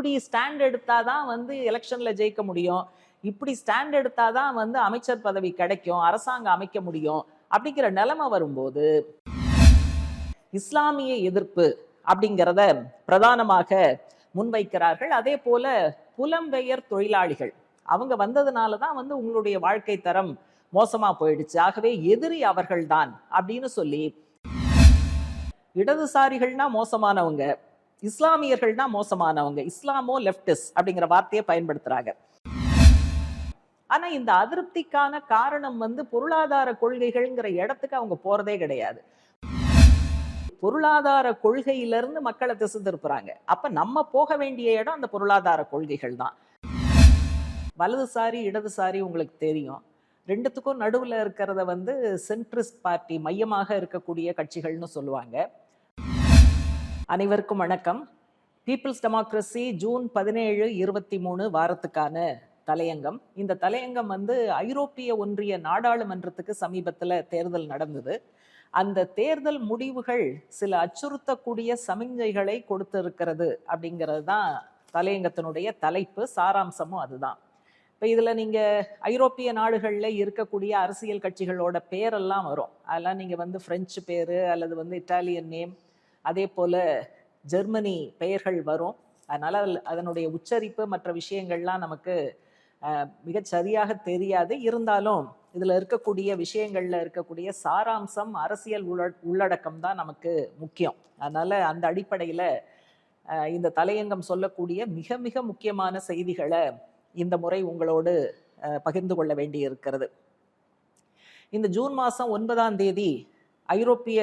இப்படி ஸ்டாண்ட் எடுத்தாதான் எலெக்ஷன்ல ஜெயிக்க முடியும், இப்படி ஸ்டாண்ட் எடுத்தாதான் அமைச்சர் பதவி கிடைக்கும், அரசாங்கம் அமைக்க முடியும் அப்படிங்கிற நிலைமை வரும்போது இஸ்லாமிய எதிர்ப்பு அப்படிங்கிறத பிரதானமாக முன்வைக்கிறார்கள். அதே போல புலம்பெயர் தொழிலாளிகள் அவங்க வந்ததுனால தான் உங்களுடைய வாழ்க்கை தரம் மோசமா போயிடுச்சு, ஆகவே எதிரி அவர்கள் தான் அப்படின்னு சொல்லி இடதுசாரிகள்னா மோசமானவங்க, இஸ்லாமியர்கள்னா மோசமானவங்க, இஸ்லாமோ லெப்டிஸ்ட் அப்படிங்கிற வார்த்தையை பயன்படுத்துறாங்க. ஆனா இந்த அதிருப்திக்கான காரணம் பொருளாதார கொள்கைகள்ங்கிற இடத்துக்கு அவங்க போறதே கிடையாது. பொருளாதார கொள்கையிலிருந்து மக்களை திசை திருப்புறாங்க. அப்ப நம்ம போக வேண்டிய இடம் அந்த பொருளாதார கொள்கைகள் தான். வலதுசாரி இடதுசாரி உங்களுக்கு தெரியும், ரெண்டுத்துக்கும் நடுவுல இருக்கிறத சென்ட்ரிஸ்ட் பார்ட்டி, மையமாக இருக்கக்கூடிய கட்சிகள்னு சொல்லுவாங்க. அனைவருக்கும் வணக்கம். பீப்புள்ஸ் டெமோக்ரஸி ஜூன் 17, 23 வாரத்துக்கான தலையங்கம். இந்த தலையங்கம் ஐரோப்பிய ஒன்றிய நாடாளுமன்றத்துக்கு சமீபத்தில் தேர்தல் நடந்தது. அந்த தேர்தல் முடிவுகள் சில அச்சுறுத்தக்கூடிய சமிஞ்சைகளை கொடுத்திருக்கிறது அப்படிங்கிறது தான் தலையங்கத்தினுடைய தலைப்பு, சாராம்சமும் அதுதான். இப்போ இதில் நீங்கள் ஐரோப்பிய நாடுகளில் இருக்கக்கூடிய அரசியல் கட்சிகளோட பேரெல்லாம் வரும். அதெல்லாம் நீங்கள் ஃப்ரெஞ்சு பேர் அல்லது இட்டாலியன் நேம், அதே போல் ஜெர்மனி பெயர்கள் வரும். அதனால் அதனுடைய உச்சரிப்பு மற்ற விஷயங்கள்லாம் நமக்கு மிகச் சரியாக தெரியாது. இருந்தாலும் இதில் இருக்கக்கூடிய விஷயங்களில் இருக்கக்கூடிய சாராம்சம், அரசியல் உள்ளடக்கம் தான் நமக்கு முக்கியம். அதனால் அந்த அடிப்படையில் இந்த தலையங்கம் சொல்லக்கூடிய மிக மிக முக்கியமான செய்திகளை இந்த முறை உங்களோடு பகிர்ந்து கொள்ள வேண்டி இருக்கிறது. இந்த ஜூன் மாதம் 9ஆம் தேதி ஐரோப்பிய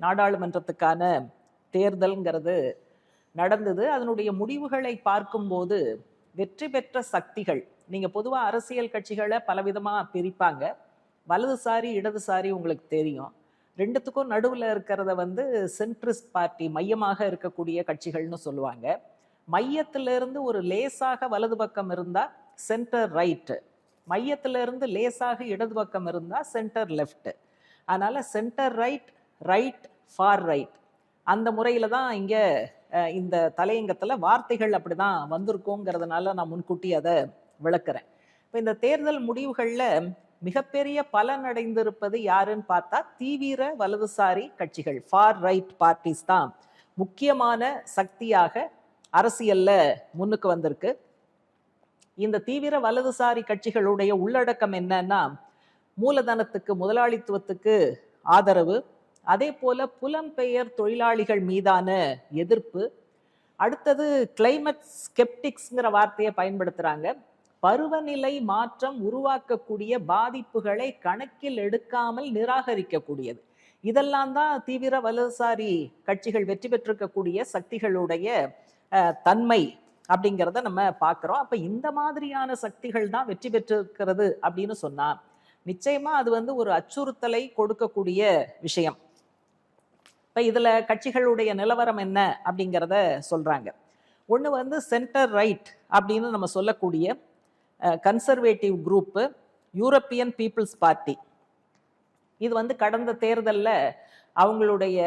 நாடாளுமன்றத்துக்கான தேர்தல்ங்கிறது நடந்தது. அதனுடைய முடிவுகளை பார்க்கும்போது வெற்றி பெற்ற சக்திகள், நீங்கள் பொதுவாக அரசியல் கட்சிகளை பலவிதமாக பிரிப்பாங்க. வலதுசாரி இடதுசாரி உங்களுக்கு தெரியும். ரெண்டுத்துக்கும் நடுவில் இருக்கிறத சென்ட்ரிஸ்ட் பார்ட்டி, மையமாக இருக்கக்கூடிய கட்சிகள்னு சொல்லுவாங்க. மையத்திலிருந்து ஒரு லேசாக வலது பக்கம் இருந்தால் சென்டர் ரைட்டு, மையத்திலிருந்து லேசாக இடது பக்கம் இருந்தால் சென்டர் லெஃப்ட். அதனால் centre right, right, for right, அந்த முறையில் தான் இங்கே இந்த தலையங்கத்தில் வார்த்தைகள் அப்படி தான் வந்திருக்கோங்கிறதுனால நான் முன்கூட்டி அதை விளக்குறேன். இப்போ இந்த தேர்தல் முடிவுகளில் மிகப்பெரிய பலன் அடைந்திருப்பது யாருன்னு பார்த்தா தீவிர வலதுசாரி கட்சிகள், ஃபார் ரைட் பார்ட்டிஸ் தான் முக்கியமான சக்தியாக அரசியல்ல முன்னுக்கு வந்திருக்கு. இந்த தீவிர வலதுசாரி கட்சிகளுடைய உள்ளடக்கம் என்னன்னா, மூலதனத்துக்கு, முதலாளித்துவத்துக்கு ஆதரவு, அதே போல புலம்பெயர் தொழிலாளிகள் மீதான எதிர்ப்பு, அடுத்தது கிளைமேட் ஸ்கெப்டிக்ஸ்ங்கிற வார்த்தையை பயன்படுத்துறாங்க. பருவநிலை மாற்றம் உருவாக்கக்கூடிய பாதிப்புகளை கணக்கில் எடுக்காமல் நிராகரிக்கக்கூடியது. இதெல்லாம் தான் தீவிர வலதுசாரி கட்சிகள் வெற்றி பெற்றிருக்கக்கூடிய சக்திகளுடைய தன்மை அப்படிங்கிறத நம்ம பார்க்குறோம். அப்போ இந்த மாதிரியான சக்திகள் தான் வெற்றி பெற்றிருக்கிறது அப்படின்னு சொன்னால் நிச்சயமா அது ஒரு அச்சுறுத்தலை கொடுக்கக்கூடிய விஷயம். இப்போ இதில் கட்சிகளுடைய நிலவரம் என்ன அப்படிங்கிறத சொல்கிறாங்க. ஒன்று சென்டர் ரைட் அப்படின்னு நம்ம சொல்லக்கூடிய conservative group, European people's party. இது கடந்த தேர்தலில் அவங்களுடைய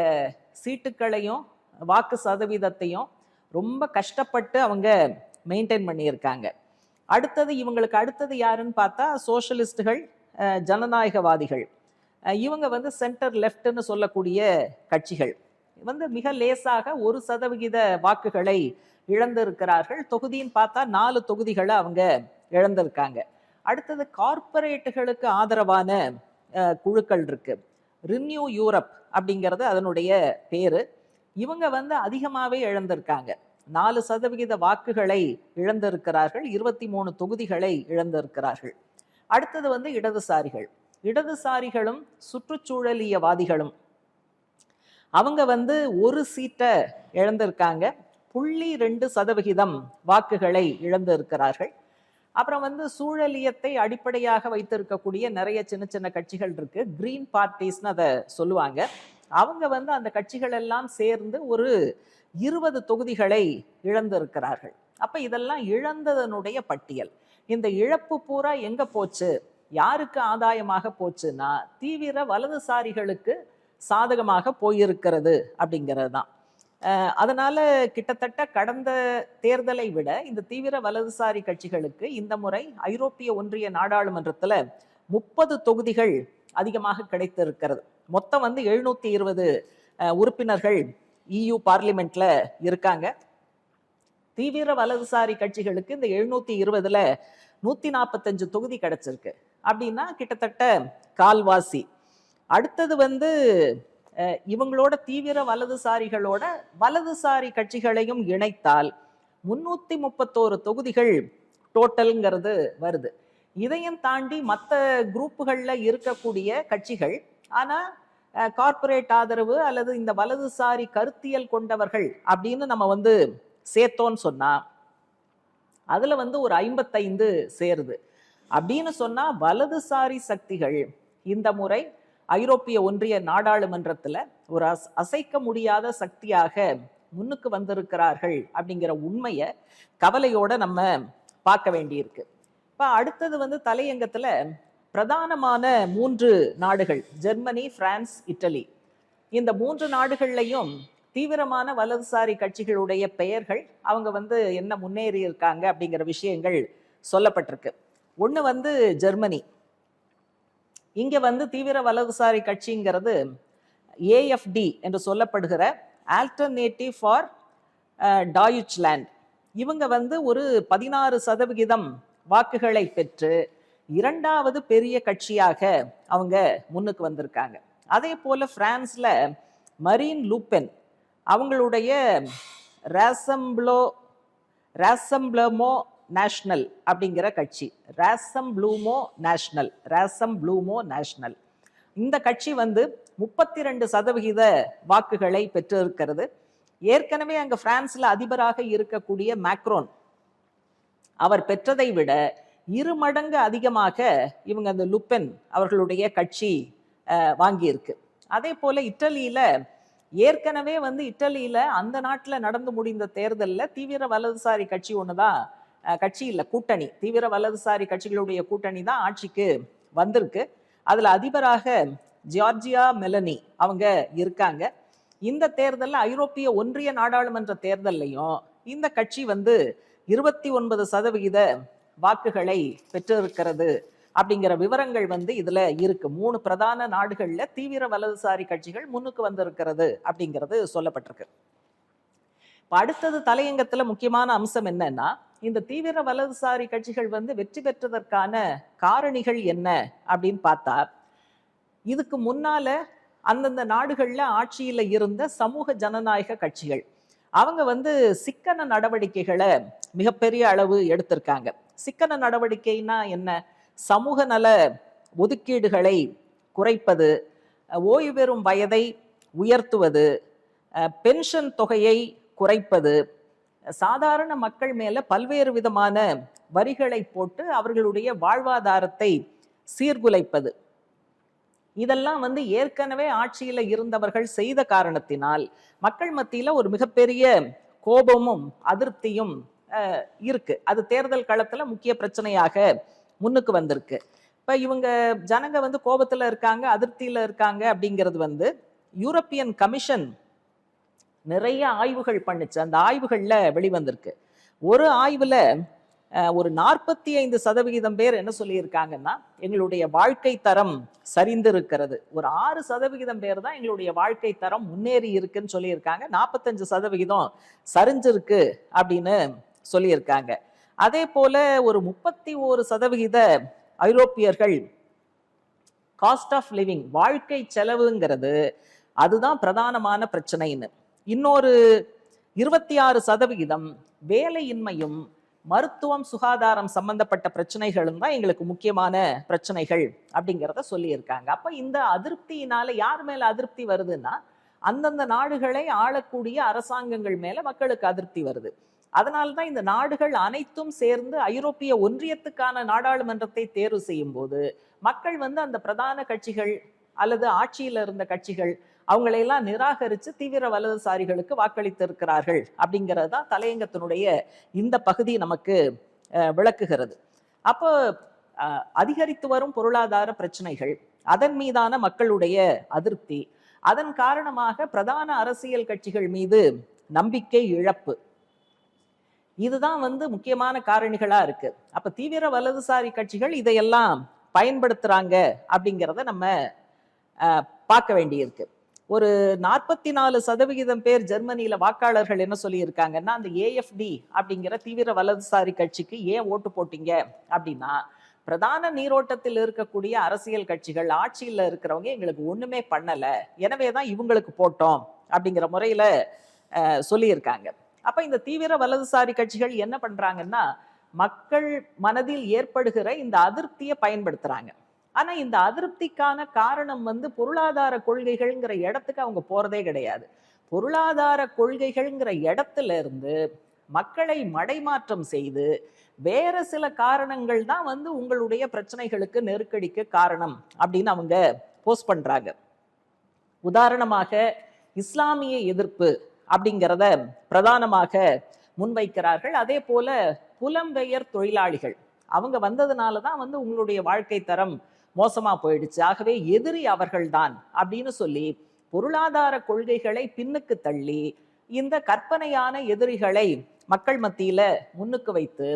சீட்டுக்களையும் வாக்கு சதவீதத்தையும் ரொம்ப கஷ்டப்பட்டு அவங்க மெயின்டைன் பண்ணியிருக்காங்க. இவங்களுக்கு அடுத்தது யாருன்னு பார்த்தா சோஷலிஸ்டுகள், ஜனநாயகவாதிகள். இவங்க சென்டர் லெஃப்ட்னு சொல்லக்கூடிய கட்சிகள் மிக லேசாக 1% வாக்குகளை இழந்திருக்கிறார்கள். தொகுதின்னு பார்த்தா 4 தொகுதிகளை அவங்க இழந்திருக்காங்க. அடுத்தது கார்ப்பரேட்டுகளுக்கு ஆதரவான குழுக்கள் இருக்கு, ரினியூ யூரோப் அப்படிங்கிறது அதனுடைய பேரு. இவங்க அதிகமாகவே இழந்திருக்காங்க, 4% வாக்குகளை இழந்திருக்கிறார்கள், 23 தொகுதிகளை இழந்திருக்கிறார்கள். அடுத்தது இடதுசாரிகள். இடதுசாரிகளும் சுற்றுச்சூழலியவாதிகளும் அவங்க 1 சீட்டை இழந்திருக்காங்க, 0.2% வாக்குகளை இழந்திருக்கிறார்கள். அப்புறம் சூழலியத்தை அடிப்படையாக வைத்திருக்கக்கூடிய நிறைய சின்ன சின்ன கட்சிகள் இருக்கு, கிரீன் பார்ட்டிஸ்னு அதை சொல்லுவாங்க. அவங்க அந்த கட்சிகள் எல்லாம் சேர்ந்து ஒரு 20 தொகுதிகளை இழந்திருக்கிறார்கள். அப்ப இதெல்லாம் இழந்ததனுடைய பட்டியல். இந்த இழப்பு பூரா எங்க போச்சு, யாருக்கு ஆதாயமாக போச்சுன்னா தீவிர வலதுசாரிகளுக்கு சாதகமாக போயிருக்கிறது அப்படிங்கிறது தான். அதனால கிட்டத்தட்ட கடந்த தேர்தலை விட இந்த தீவிர வலதுசாரி கட்சிகளுக்கு இந்த முறை ஐரோப்பிய ஒன்றிய நாடாளுமன்றத்துல 30 தொகுதிகள் அதிகமாக கிடைத்திருக்கிறது. மொத்தம் வந்து 720 உறுப்பினர்கள் EU பார்லிமெண்ட்ல இருக்காங்க. தீவிர வலதுசாரி கட்சிகளுக்கு இந்த 720ல 145 தொகுதி கிடைச்சிருக்கு. அப்படின்னா கிட்டத்தட்ட கால்வாசி. அடுத்தது வந்து இவங்களோட தீவிர வலதுசாரிகளோட வலதுசாரி கட்சிகளையும் இணைத்தால் 331 தொகுதிகள் டோட்டல்ங்கிறது வருது. இதையும் தாண்டி மற்ற குரூப்புகள்ல இருக்கக்கூடிய கட்சிகள், ஆனா கார்ப்பரேட் ஆதரவு அல்லது இந்த வலதுசாரி கருத்தியல் கொண்டவர்கள் அப்படின்னு நம்ம வந்து சேர்த்தோன்னு சொன்னா அதுல வந்து ஒரு 55 சேருது. அப்படின்னு சொன்னா வலதுசாரி சக்திகள் இந்த முறை ஐரோப்பிய ஒன்றிய நாடாளுமன்றத்துல ஒரு அசைக்க முடியாத சக்தியாக முன்னுக்கு வந்திருக்கிறார்கள் அப்படிங்கிற உண்மையை கவலையோட நம்ம பார்க்க வேண்டியிருக்கு. இப்ப அடுத்தது வந்து தலையங்கத்துல பிரதானமான 3 நாடுகள் ஜெர்மனி, பிரான்ஸ், இட்டலி. இந்த 3 நாடுகள்லையும் தீவிரமான வலதுசாரி கட்சிகளுடைய பெயர்கள், அவங்க வந்து என்ன முன்னேறி இருக்காங்க அப்படிங்கிற விஷயங்கள் சொல்லப்பட்டிருக்கு. ஒண்ணு வந்து ஜெர்மனி. இங்க வந்து தீவிர வலதுசாரி கட்சிங்கிறது AFD என்று சொல்லப்படுகிற ஆல்டர்னேட்டிவ் ஃபார் டாய்ச்லாண்ட். இவங்க வந்து ஒரு 16% வாக்குகளை பெற்று 2வது பெரிய கட்சியாக அவங்க முன்னுக்கு வந்திருக்காங்க. அதே போல பிரான்ஸ்ல மரீன் லூபென் அவங்களுடைய ராசம்பிளமோ நேஷனல் அப்படிங்கிற கட்சி, ராசம்பிளூமோ நேஷனல், இந்த கட்சி வந்து 32% வாக்குகளை பெற்றிருக்கிறது. ஏற்கனவே அங்க பிரான்ஸ்ல அதிபராக இருக்கக்கூடிய மேக்ரோன் அவர் பெற்றதை விட 2 மடங்கு அதிகமாக இவங்க அந்த லுபென் அவர்களுடைய கட்சி வாங்கியிருக்கு. அதே போல இட்டலியில ஏற்கனவே வந்து இட்டலியில அந்த நாட்டில் நடந்து முடிந்த தேர்தலில் தீவிர வலதுசாரி கட்சி ஒண்ணுதான், கட்சி இல்லை கூட்டணி, தீவிர வலதுசாரி கட்சிகளுடைய கூட்டணி தான் ஆட்சிக்கு வந்திருக்கு. அதுல அதிபராக ஜார்ஜியா மெலனி அவங்க இருக்காங்க. இந்த தேர்தலில் ஐரோப்பிய ஒன்றிய நாடாளுமன்ற தேர்தலையும் இந்த கட்சி வந்து 29% வாக்குகளை பெற்றிருக்கிறது அப்படிங்கிற விவரங்கள் வந்து இதுல இருக்கு. 3 பிரதான நாடுகள்ல தீவிர வலதுசாரி கட்சிகள் முன்னுக்கு வந்திருக்கிறது அப்படிங்கிறது சொல்லப்பட்டிருக்கு. அடுத்தது தலையங்கத்துல முக்கியமான அம்சம் என்னன்னா, இந்த தீவிர வலதுசாரி கட்சிகள் வந்து வெற்றி பெற்றதற்கான காரணிகள் என்ன அப்படின்னு பார்த்தா, இதுக்கு முன்னால அந்தந்த நாடுகள்ல ஆட்சியில இருந்த சமூக ஜனநாயக கட்சிகள் அவங்க வந்து சிக்கன நடவடிக்கைகளை மிகப்பெரிய அளவு எடுத்திருக்காங்க. சிக்கன நடவடிக்கைனா என்ன? சமூக நல ஒதுக்கீடுகளை குறைப்பது, ஓய்வு பெறும் வயதை உயர்த்துவது, பென்ஷன் தொகையை குறைப்பது, சாதாரண மக்கள் மேல பல்வேறு விதமான வரிகளை போட்டு அவர்களுடைய வாழ்வாதாரத்தை சீர்குலைப்பது. இதெல்லாம் வந்து ஏற்கனவே ஆட்சியில இருந்தவர்கள் செய்த காரணத்தினால் மக்கள் மத்தியில ஒரு மிகப்பெரிய கோபமும் அதிருப்தியும் இருக்கு. அது தேர்தல் களத்துல முக்கிய பிரச்சனையாக முன்னுக்கு வந்திருக்கு. இப்ப இவங்க ஜனங்க வந்து கோபத்துல இருக்காங்க, அதிருப்தியில இருக்காங்க அப்படிங்கிறது வந்து யூரோப்பியன் கமிஷன் நிறைய ஆய்வுகள் பண்ணுச்சு. அந்த ஆய்வுகள்ல வெளிவந்திருக்கு. ஒரு ஆய்வுல ஒரு 45% பேர் என்ன சொல்லியிருக்காங்கன்னா, எங்களுடைய வாழ்க்கை தரம் சரிந்து இருக்கிறது. ஒரு 6% பேர் தான் எங்களுடைய வாழ்க்கை தரம் முன்னேறி இருக்குன்னு சொல்லியிருக்காங்க. 45% சரிஞ்சிருக்கு அப்படின்னு சொல்லியிருக்காங்க. அதே போல ஒரு 31% ஐரோப்பியர்கள் காஸ்ட் ஆஃப் லிவிங், வாழ்க்கை செலவுங்கிறது அதுதான் பிரதானமான பிரச்சனைன்னு. இன்னொரு 26% வேலையின்மையும் மருத்துவம் சுகாதாரம் சம்பந்தப்பட்ட பிரச்சனைகளும் தான் எங்களுக்கு முக்கியமான பிரச்சனைகள் அப்படிங்கிறத சொல்லியிருக்காங்க. அப்ப இந்த அதிருப்தியினால யார் மேல அதிருப்தி வருதுன்னா, அந்தந்த நாடுகளை ஆளக்கூடிய அரசாங்கங்கள் மேல மக்களுக்கு அதிருப்தி வருது. அதனால்தான் இந்த நாடுகள் அனைத்தும் சேர்ந்து ஐரோப்பிய ஒன்றியத்துக்கான நாடாளுமன்றத்தை தேர்வு செய்யும் போது மக்கள் வந்து அந்த பிரதான கட்சிகள் அல்லது ஆட்சியில இருந்த கட்சிகள் அவங்களையெல்லாம் நிராகரித்து தீவிர வலதுசாரிகளுக்கு வாக்களித்திருக்கிறார்கள் அப்படிங்கிறது தான் தலையங்கத்தினுடைய இந்த பகுதி நமக்கு விளக்குகிறது. அப்போ அதிகரித்து வரும் பொருளாதார பிரச்சனைகள், அதன் மீதான மக்களுடைய அதிருப்தி, அதன் காரணமாக பிரதான அரசியல் கட்சிகள் மீது நம்பிக்கை இழப்பு, இதுதான் வந்து முக்கியமான காரணிகளா இருக்கு. அப்ப தீவிர வலதுசாரி கட்சிகள் இதையெல்லாம் பயன்படுத்துறாங்க அப்படிங்கிறத நம்ம பார்க்க வேண்டியிருக்கு. ஒரு 44% பேர் ஜெர்மனியில வாக்காளர்கள் என்ன சொல்லி இருக்காங்கன்னா, அந்த ஏஎஃப்டி அப்படிங்கிற தீவிர வலதுசாரி கட்சிக்கு ஏன் ஓட்டு போட்டீங்க அப்படின்னா, பிரதான நீரோட்டத்தில் இருக்கக்கூடிய அரசியல் கட்சிகள், ஆட்சியில் இருக்கிறவங்க எங்களுக்கு ஒண்ணுமே பண்ணல, எனவேதான் இவங்களுக்கு போட்டோம் அப்படிங்கிற முறையில சொல்லியிருக்காங்க. அப்ப இந்த தீவிர வலதுசாரி கட்சிகள் என்ன பண்றாங்கன்னா, மக்கள் மனதில் ஏற்படுகிற இந்த அதிருப்தியை பயன்படுத்துறாங்க. ஆனா இந்த அதிருப்திக்கான காரணம் வந்து பொருளாதார கொள்கைகள்ங்கிற இடத்துக்கு அவங்க போறதே கிடையாது. பொருளாதார கொள்கைகள்ங்கிற இடத்துல இருந்து மக்களை மடைமாற்றம் செய்து வேற சில காரணங்கள் தான் வந்து உங்களுடைய பிரச்சனைகளுக்கு, நெருக்கடிக்கு காரணம் அப்படின்னு அவங்க போஸ்ட் பண்றாங்க. உதாரணமாக இஸ்லாமிய எதிர்ப்பு அப்படிங்கிறத பிரதானமாக முன்வைக்கிறார்கள். அதே போல புலம்பெயர் தொழிலாளிகள் அவங்க வந்ததுனால தான் வந்து உங்களுடைய வாழ்க்கை தரம் மோசமா போயிடுச்சு, ஆகவே எதிரி அவர்கள்தான் அப்படின்னு சொல்லி பொருளாதார கொள்கைகளை பின்னுக்கு தள்ளி இந்த கற்பனையான எதிரிகளை மக்கள் மத்தியில முன்னுக்கு வைத்து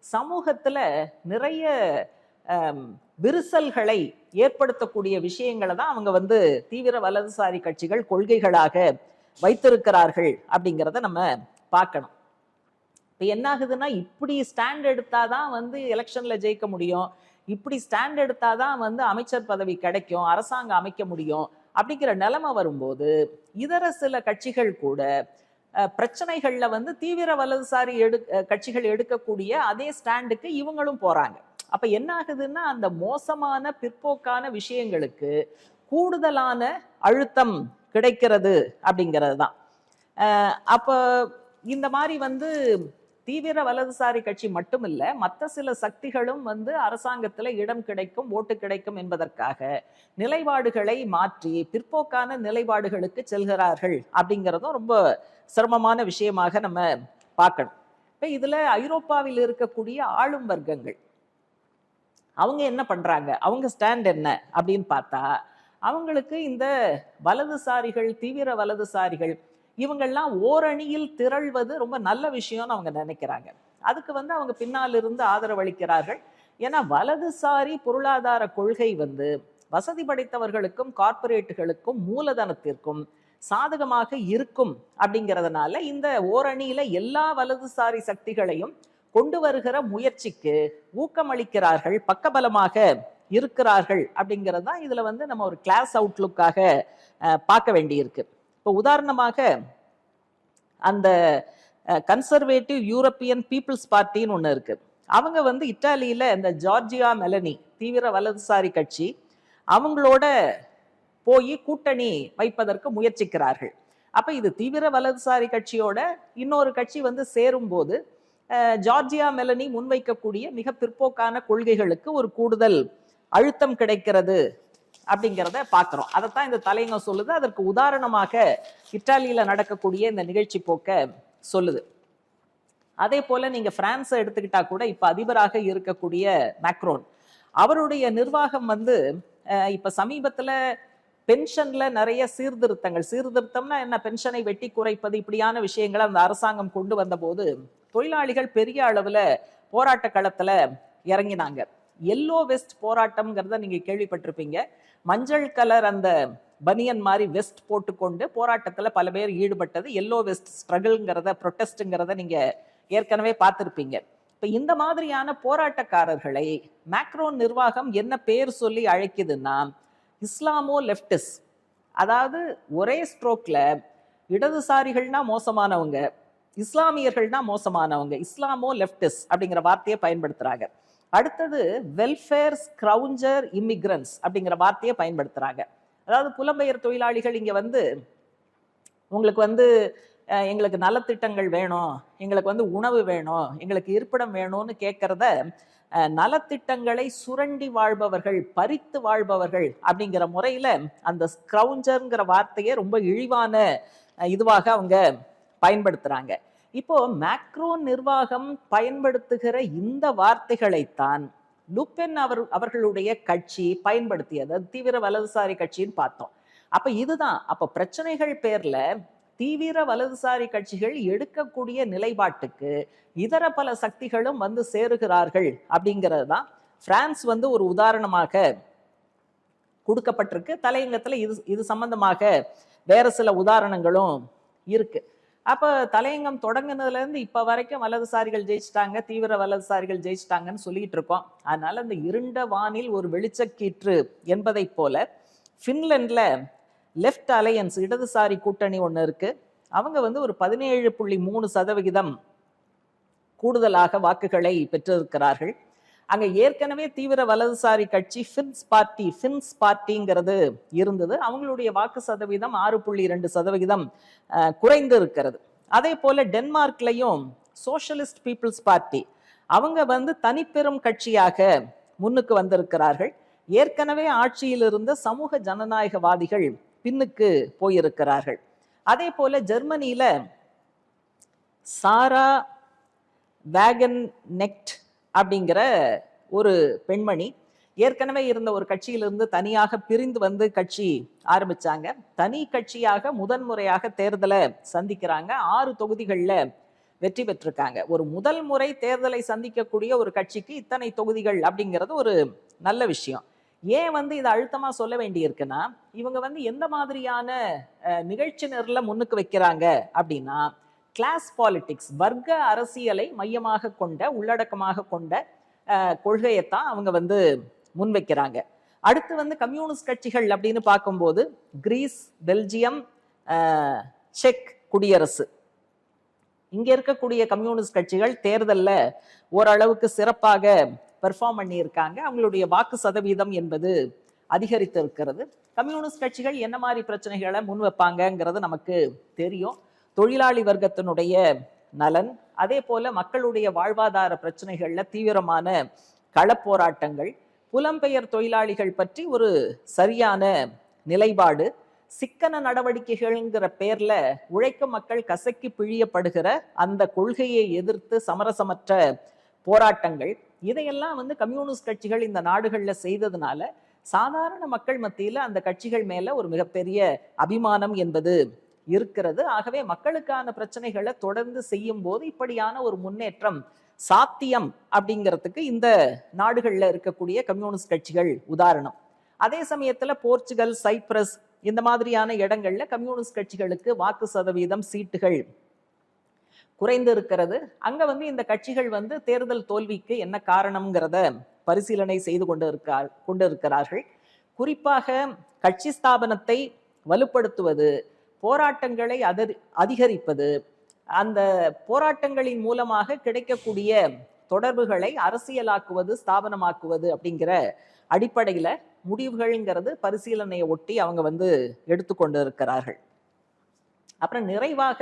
சமூகத்துல நிறைய விரிசல்களை ஏற்படுத்தக்கூடிய விஷயங்களை தான் அவங்க வந்து தீவிர வலதுசாரி கட்சிகள் கொள்கைகளாக வைத்திருக்கிறார்கள் அப்படிங்கிறத நம்ம பார்க்கணும். இப்ப என்ன ஆகுதுன்னா, இப்படி ஸ்டாண்ட் எடுத்தாதான் வந்து எலெக்ஷன்ல ஜெயிக்க முடியும், இப்படி ஸ்டாண்ட் எடுத்தாதான் வந்து அமைச்சர் பதவி கிடைக்கும், அரசாங்கம் அமைக்க முடியும் அப்படிங்கிற நிலைமை வரும்போது இதர சில கட்சிகள் கூட பிரச்சனைகள்ல வந்து தீவிர வலதுசாரி கட்சிகள் எடுக்கக்கூடிய அதே ஸ்டாண்டுக்கு இவங்களும் போறாங்க. அப்ப என்ன ஆகுதுன்னா, அந்த மோசமான பிற்போக்கான விஷயங்களுக்கு கூடுதலான அழுத்தம் கிடைக்கிறது அப்படிங்கிறது தான். அப்ப இந்த மாதிரி வந்து தீவிர வலதுசாரி கட்சி மட்டும் இல்ல, மற்ற சில சக்திகளும் வந்து அரசாங்கத்துல இடம் கிடைக்கும், ஓட்டு கிடைக்கும் என்பதற்காக நிலைப்பாடுகளை மாற்றி பிற்போக்கான நிலைப்பாடுகளுக்கு செல்கிறார்கள் அப்படிங்கிறதும் ரொம்ப சிரமமான விஷயமாக நம்ம பார்க்கணும். இப்ப இதுல ஐரோப்பாவில் இருக்கக்கூடிய ஆளும் வர்க்கங்கள் அவங்க என்ன பண்றாங்க, அவங்க ஸ்டாண்ட் என்ன அப்படின்னு பார்த்தா, அவங்களுக்கு இந்த வலதுசாரிகள், தீவிர வலதுசாரிகள் இவங்கெல்லாம் ஓரணியில் திரள்வது ரொம்ப நல்ல விஷயம்னு அவங்க நினைக்கிறாங்க. அதுக்கு வந்து அவங்க பின்னால் இருந்து ஆதரவளிக்கிறார்கள். ஏன்னா வலதுசாரி பொருளாதார கொள்கை வந்து வசதி படைத்தவர்களுக்கும் கார்ப்பரேட்டுகளுக்கும் மூலதனத்திற்கும் சாதகமாக இருக்கும் அப்படிங்கிறதுனால இந்த ஓரணியில எல்லா வலதுசாரி சக்திகளையும் கொண்டு வருகிற முயற்சிக்கு ஊக்கமளிக்கிறார்கள், பக்கபலமாக இருக்கிறார்கள் அப்படிங்கிறது தான் இதுல வந்து நம்ம ஒரு கிளாஸ் அவுட்லுக்காக பார்க்க வேண்டியிருக்கு. இப்போ உதாரணமாக அந்த கன்சர்வேட்டிவ் யூரோப்பியன் பீப்புள்ஸ் பார்ட்டின்னு ஒன்று இருக்கு. அவங்க வந்து இத்தாலியில இந்த ஜார்ஜியா மெலனி தீவிர வலதுசாரி கட்சி அவங்களோட போய் கூட்டணி வைப்பதற்கு முயற்சிக்கிறார்கள். அப்ப இது தீவிர வலதுசாரி கட்சியோட இன்னொரு கட்சி வந்து சேரும் போது ஜார்ஜியா மெலனி முன்வைக்கக்கூடிய மிக பிற்போக்கான கொள்கைகளுக்கு ஒரு கூடுதல் அழுத்தம் கிடைக்கிறது அப்படிங்கிறத பார்க்கிறோம். அதைத்தான் இந்த தலையங்கம் சொல்லுது. அதற்கு உதாரணமாக இத்தாலியில நடக்கக்கூடிய இந்த நிகழ்ச்சி போக்க சொல்லுது. அதே போல நீங்க பிரான்ஸை எடுத்துக்கிட்டா கூட இப்ப அதிபராக இருக்கக்கூடிய மேக்ரோன், அவருடைய நிர்வாகம் வந்து இப்ப சமீபத்துல பென்ஷன்ல நிறைய சீர்திருத்தம்னா என்ன, பென்ஷனை வெட்டி குறைப்பது, இப்படியான விஷயங்களை அந்த அரசாங்கம் கொண்டு வந்த போது தொழிலாளிகள் பெரிய அளவுல போராட்ட களத்துல இறங்கினாங்க. எல்லோ வெஸ்ட் போராட்டம்ங்கிறத நீங்க கேள்விப்பட்டிருப்பீங்க. மஞ்சள் கலர் அந்த பனியன் மாதிரி வெஸ்ட் போட்டுக்கொண்டு போராட்டத்துல பல பேர் ஈடுபட்டது எல்லோ வெஸ்ட் ஸ்ட்ரகிள்ங்கிறத, ப்ரொட்டஸ்ட்ங்கிறத நீங்க ஏற்கனவே பார்த்திருப்பீங்க. இப்ப இந்த மாதிரியான போராட்டக்காரர்களை மேக்ரோன் நிர்வாகம் என்ன பேர் சொல்லி அழைக்குதுன்னா இஸ்லாமோ லெப்டிஸ். அதாவது ஒரே ஸ்ட்ரோக்ல இடதுசாரிகள்னா மோசமானவங்க, இஸ்லாமியர்கள்னா மோசமானவங்க, இஸ்லாமோ லெப்டிஸ் அப்படிங்கிற வார்த்தையை பயன்படுத்துறாங்க. அடுத்தது வெல்ஃபேர் ஸ்க்ரவுஞ்சர் இமிகிரன்ஸ் அப்படிங்கிற வார்த்தையை பயன்படுத்துறாங்க. அதாவது புலம்பெயர் தொழிலாளிகள் இங்க வந்து உங்களுக்கு வந்து எங்களுக்கு நலத்திட்டங்கள் வேணும், எங்களுக்கு வந்து உணவு வேணும், எங்களுக்கு இருப்பிடம் வேணும்னு கேட்கறத நலத்திட்டங்களை சுரண்டி வாழ்பவர்கள், பறித்து வாழ்பவர்கள் அப்படிங்கிற முறையில அந்த ஸ்க்ரவுஞ்சர்ங்கிற வார்த்தையை ரொம்ப இழிவான இதுவாக அவங்க பயன்படுத்துறாங்க. இப்போ மேக்ரோன் நிர்வாகம் பயன்படுத்துகிற இந்த வார்த்தைகளைத்தான் லுபென் அவர்களுடைய கட்சி பயன்படுத்தியது. தீவிர வலதுசாரி கட்சின்னு பார்த்தோம். அப்ப இதுதான் அப்ப பிரச்சனைகள் பேர்ல தீவிர வலதுசாரி கட்சிகள் எடுக்கக்கூடிய நிலைப்பாட்டுக்கு இதர பல சக்திகளும் வந்து சேருகிறார்கள் அப்படிங்கிறது தான் பிரான்ஸ் வந்து ஒரு உதாரணமாக கொடுக்கப்பட்டிருக்கு. தலையங்கத்துல இது சம்பந்தமாக வேற சில உதாரணங்களும் இருக்கு. அப்ப தலையங்கம் தொடங்கினதுல இருந்து இப்ப வரைக்கும் வலதுசாரிகள் ஜெயிச்சிட்டாங்க, தீவிர வலதுசாரிகள் ஜெயிச்சிட்டாங்கன்னு சொல்லிட்டு இருக்கோம். அதனால இந்த இருண்ட வானில் ஒரு வெளிச்சக்கீற்று என்பதை போல பின்லாந்துல லெஃப்ட் அலையன்ஸ் இடதுசாரி கூட்டணி ஒண்ணு இருக்கு. அவங்க வந்து ஒரு 17.3% கூடுதலாக வாக்குகளை பெற்றிருக்கிறார்கள். அங்க ஏற்கனவே தீவிர வலதுசாரி கட்சி ஃபின்ஸ் பார்ட்டிங்கிறது இருந்தது. அவங்களுடைய வாக்கு சதவீதம் 6.2% குறைந்து இருக்கிறது. அதே போல டென்மார்க்லையும் சோஷலிஸ்ட் பீப்புள்ஸ் பார்ட்டி அவங்க வந்து தனிப்பெரும் கட்சியாக முன்னுக்கு வந்திருக்கிறார்கள். ஏற்கனவே ஆட்சியில் இருந்த சமூக ஜனநாயகவாதிகள் பின்னுக்கு போயிருக்கிறார்கள். அதே போல ஜெர்மனியில சாரா வேகன் நெக்ட் அப்படிங்கிற ஒரு பெண்மணி ஏற்கனவே இருந்த ஒரு கட்சியிலிருந்து தனியாக பிரிந்து வந்து கட்சி ஆரம்பிச்சாங்க. தனி கட்சியாக முதன்முறையாக தேர்தலை சந்திக்கிறாங்க. 6 தொகுதிகளில் வெற்றி பெற்றிருக்காங்க. ஒரு முதல் முறை தேர்தலை சந்திக்கக்கூடிய ஒரு கட்சிக்கு இத்தனை தொகுதிகள் அப்படிங்கிறது ஒரு நல்ல விஷயம். ஏன் வந்து இதை அழுத்தமா சொல்ல வேண்டியிருக்குன்னா, இவங்க வந்து எந்த மாதிரியான நிகழ்ச்சி நிரல முன்னுக்கு வைக்கிறாங்க அப்படின்னா, கிளாஸ் பாலிடிக்ஸ், வர்க்க அரசியலை மையமாக கொண்ட உள்ளடக்கமாக கொண்ட கொள்கையைத்தான் அவங்க வந்து முன்வைக்கிறாங்க. அடுத்து வந்து கம்யூனிஸ்ட் கட்சிகள் அப்படின்னு பார்க்கும்போது கிரீஸ், பெல்ஜியம், செக் குடியரசு, இங்க இருக்கக்கூடிய கம்யூனிஸ்ட் கட்சிகள் தேர்தலில் ஓரளவுக்கு சிறப்பாக பெர்ஃபார்ம் பண்ணியிருக்காங்க. அவங்களுடைய வாக்கு சதவீதம் என்பது அதிகரித்து இருக்கிறது. கம்யூனிஸ்ட் கட்சிகள் என்ன மாதிரி பிரச்சனைகளை முன் வைப்பாங்கிறது நமக்கு தெரியும். தொழிலாளி வர்க்கத்தினுடைய நலன், அதே போல மக்களுடைய வாழ்வாதார பிரச்சனைகள்ல தீவிரமான களப்போராட்டங்கள், புலம்பெயர் தொழிலாளிகள் பற்றி ஒரு சரியான நிலைப்பாடு, சிக்கன நடவடிக்கைகள்ங்கிற பேர்ல உழைக்கும் மக்கள் கசக்கி பிழியப்படுகிற அந்த கொள்கையை எதிர்த்து சமரசமற்ற போராட்டங்கள், இதையெல்லாம் வந்து கம்யூனிஸ்ட் கட்சிகள் இந்த நாடுகள்ல செய்ததுனால சாதாரண மக்கள் மத்தியில அந்த கட்சிகள் மேல ஒரு மிகப்பெரிய அபிமானம் என்பது இருக்கிறது. ஆகவே மக்களுக்கான பிரச்சனைகளை தொடர்ந்து செய்யும் போது இப்படியான ஒரு முன்னேற்றம் சாத்தியம் அப்படிங்கிறதுக்கு இந்த நாடுகள்ல இருக்கக்கூடிய கம்யூனிஸ்ட் கட்சிகள் உதாரணம். அதே சமயத்துல போர்ச்சுகல், சைப்ரஸ் இந்த மாதிரியான இடங்கள்ல கம்யூனிஸ்ட் கட்சிகளுக்கு வாக்கு சதவீதம், சீட்டுகள் குறைந்து இருக்கிறது. அங்க வந்து இந்த கட்சிகள் வந்து தேர்தல் தோல்விக்கு என்ன காரணம்ங்கிறத பரிசீலனை செய்து கொண்டிருக்கிறார்கள். குறிப்பாக கட்சி ஸ்தாபனத்தை வலுப்படுத்துவது, போராட்டங்களை அதிகரிப்பது, அந்த போராட்டங்களின் மூலமாக கிடைக்கக்கூடிய தொடர்புகளை அரசியலாக்குவது, ஸ்தாபனமாக்குவது அப்படிங்கிற அடிப்படையில முடிவுகள்ங்கிறது பரிசீலனையை ஒட்டி அவங்க வந்து எடுத்துக்கொண்டு இருக்கிறார்கள். அப்புறம் நிறைவாக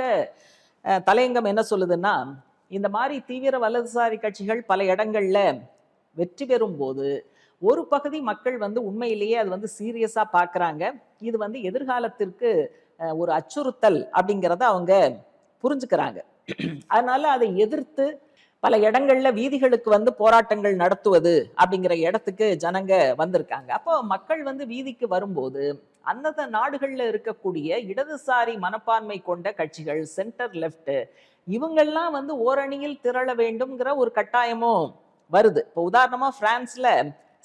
தலையங்கம் என்ன சொல்லுதுன்னா, இந்த மாதிரி தீவிர வலதுசாரி கட்சிகள் பல இடங்கள்ல வெற்றி பெறும் போது ஒரு பகுதி மக்கள் வந்து உண்மையிலேயே அது வந்து சீரியஸா பாக்குறாங்க. இது வந்து எதிர்காலத்திற்கு ஒரு அச்சுறுத்தல் அப்படிங்கிறத அவங்க புரிஞ்சுக்கிறாங்க. அதனால அதை எதிர்த்து பல இடங்கள்ல வீதிகளுக்கு வந்து போராட்டங்கள் நடத்துவது அப்படிங்கிற இடத்துக்கு ஜனங்க வந்திருக்காங்க. அப்போ மக்கள் வந்து வீதிக்கு வரும்போது அந்தந்த நாடுகள்ல இருக்கக்கூடிய இடதுசாரி மனப்பான்மை கொண்ட கட்சிகள், சென்டர் லெஃப்ட், இவங்கெல்லாம் வந்து ஓரணியில் திரள வேண்டும்ங்கிற ஒரு கட்டாயமும் வருது. இப்போ உதாரணமா பிரான்ஸ்ல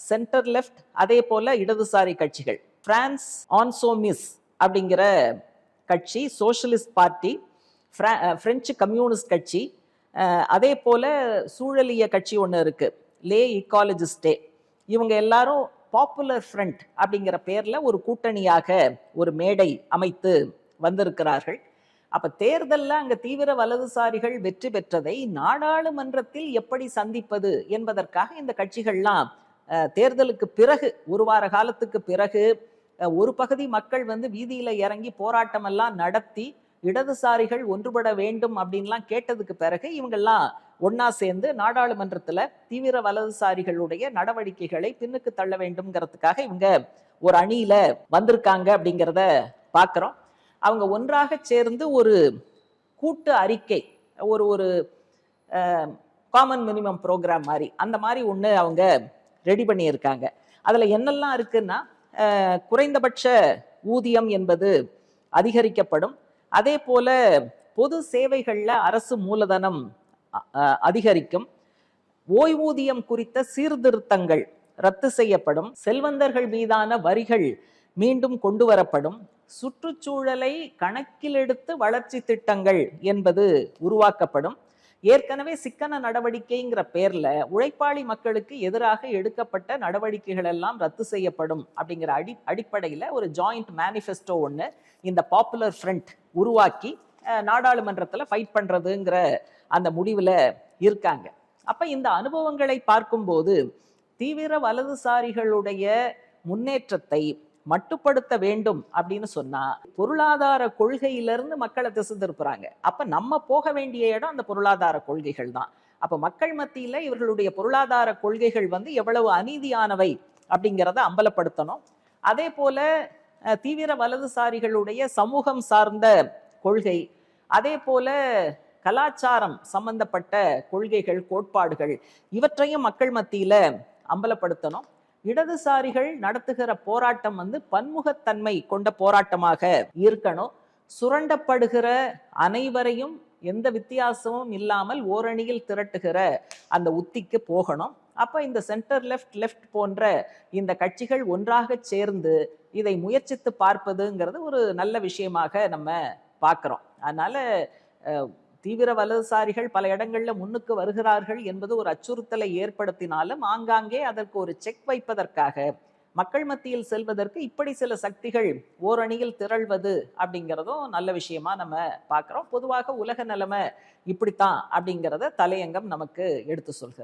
சென்டர் லெஃப்ட், அதே போல இடதுசாரி கட்சிகள், பிரான்ஸ் ஆன்சோமிஸ் அப்படிங்கிற கட்சி, சோஷலிஸ்ட் பார்ட்டி, பிரெஞ்சு கம்யூனிஸ்ட் கட்சி, அதே போல சூழலிய கட்சி ஒன்று இருக்கு, லே இக்காலஜிஸ்டே, இவங்க எல்லாரும் பாப்புலர் ஃப்ரண்ட் அப்படிங்கிற பேர்ல ஒரு கூட்டணியாக ஒரு மேடை அமைத்து வந்திருக்கிறார்கள். அப்ப தேர்தல்ல அங்க தீவிர வலதுசாரிகள் வெற்றி பெற்றதை நாடாளுமன்றத்தில் எப்படி சந்திப்பது என்பதற்காக இந்த கட்சிகள்லாம் தேர்தலுக்கு பிறகு ஒரு வார காலத்துக்கு பிறகு ஒரு பகுதி மக்கள் வந்து வீதியில இறங்கி போராட்டம் எல்லாம் நடத்தி இடதுசாரிகள் ஒன்றுபட வேண்டும் அப்படின்லாம் கேட்டதுக்கு பிறகு இவங்கெல்லாம் ஒன்னா சேர்ந்து நாடாளுமன்றத்துல தீவிர வலதுசாரிகளுடைய நடவடிக்கைகளை பின்னுக்கு தள்ள வேண்டும்ங்கிறதுக்காக இவங்க ஒரு அணியில வந்திருக்காங்க அப்படிங்கிறத பார்க்கிறோம். அவங்க ஒன்றாக சேர்ந்து ஒரு கூட்டு அறிக்கை, ஒரு ஒரு காமன் மினிமம் ப்ரோக்ராம் மாதிரி, அந்த மாதிரி ஒன்று அவங்க ரெடி பண்ணியிருக்காங்க. அதில் என்னெல்லாம் இருக்குன்னா, குறைந்தபட்ச ஊதியம் என்பது அதிகரிக்கப்படும். அதே போல பொது சேவைகள்ல அரசு மூலதனம் அதிகரிக்கும். ஓய்வூதியம் குறித்த சீர்திருத்தங்கள் ரத்து செய்யப்படும். செல்வந்தர்கள் மீதான வரிகள் மீண்டும் கொண்டு வரப்படும். சுற்றுச்சூழலை கணக்கில் எடுத்து வளர்ச்சி திட்டங்கள் என்பது உருவாக்கப்படும். ஏற்கனவே சிக்கன நடவடிக்கைங்கிற பேர்ல உழைப்பாளி மக்களுக்கு எதிராக எடுக்கப்பட்ட நடவடிக்கைகள் எல்லாம் ரத்து செய்யப்படும் அப்படிங்கிற அடிப்படையில ஒரு ஜாயிண்ட் மேனிஃபெஸ்டோ ஒன்று இந்த பாப்புலர் ஃப்ரண்ட் உருவாக்கி நாடாளுமன்றத்தில் ஃபைட் பண்றதுங்கிற அந்த முடிவில் இருக்காங்க. அப்ப இந்த அனுபவங்களை பார்க்கும்போது தீவிர வலதுசாரிகளுடைய முன்னேற்றத்தை மட்டுப்படுத்த வேண்டும் அப்படின்னு சொன்னா பொருளாதார கொள்கையிலிருந்து மக்களை திசை திருப்புறாங்க. அப்ப நம்ம போக வேண்டிய இடம் அந்த பொருளாதார கொள்கைகள் தான். அப்ப மக்கள் மத்தியில இவர்களுடைய பொருளாதார கொள்கைகள் வந்து எவ்வளவு அநீதியானவை அப்படிங்கிறத அம்பலப்படுத்தணும். அதே போல தீவிர வலதுசாரிகளுடைய சமூகம் சார்ந்த கொள்கை, அதே போல கலாச்சாரம் சம்பந்தப்பட்ட கொள்கைகள், கோட்பாடுகள் இவற்றையும் மக்கள் மத்தியில அம்பலப்படுத்தணும். இடதுசாரிகள் நடத்துகிற போராட்டம் வந்து பன்முகத்தன்மை கொண்ட போராட்டமாக இருக்கணும். சுரண்டப்படுகிற அனைவரையும் எந்த வித்தியாசமும் இல்லாமல் ஓரணியில் திரட்டுகிற அந்த உத்திக்கு போகணும். அப்ப இந்த சென்டர் லெஃப்ட் போன்ற இந்த கட்சிகள் ஒன்றாக சேர்ந்து இதை முயற்சித்து பார்ப்பதுங்கிறது ஒரு நல்ல விஷயமாக நம்ம பார்க்கிறோம். அதனால தீவிர வலதுசாரிகள் பல இடங்கள்ல முன்னுக்கு வருகிறார்கள் என்பது ஒரு அச்சுறுத்தலை ஏற்படுத்தினாலும் ஆங்காங்கே அதற்கு ஒரு செக் வைப்பதற்காக மக்கள் மத்தியில் செல்வதற்கு இப்படி சில சக்திகள் ஓரணியில் திரள்வது அப்படிங்கிறதும் நல்ல விஷயமா நம்ம பார்க்கிறோம். பொதுவாக உலக நிலைமை இப்படித்தான் அப்படிங்கிறத தலையங்கம் நமக்கு எடுத்து சொல்கிறது.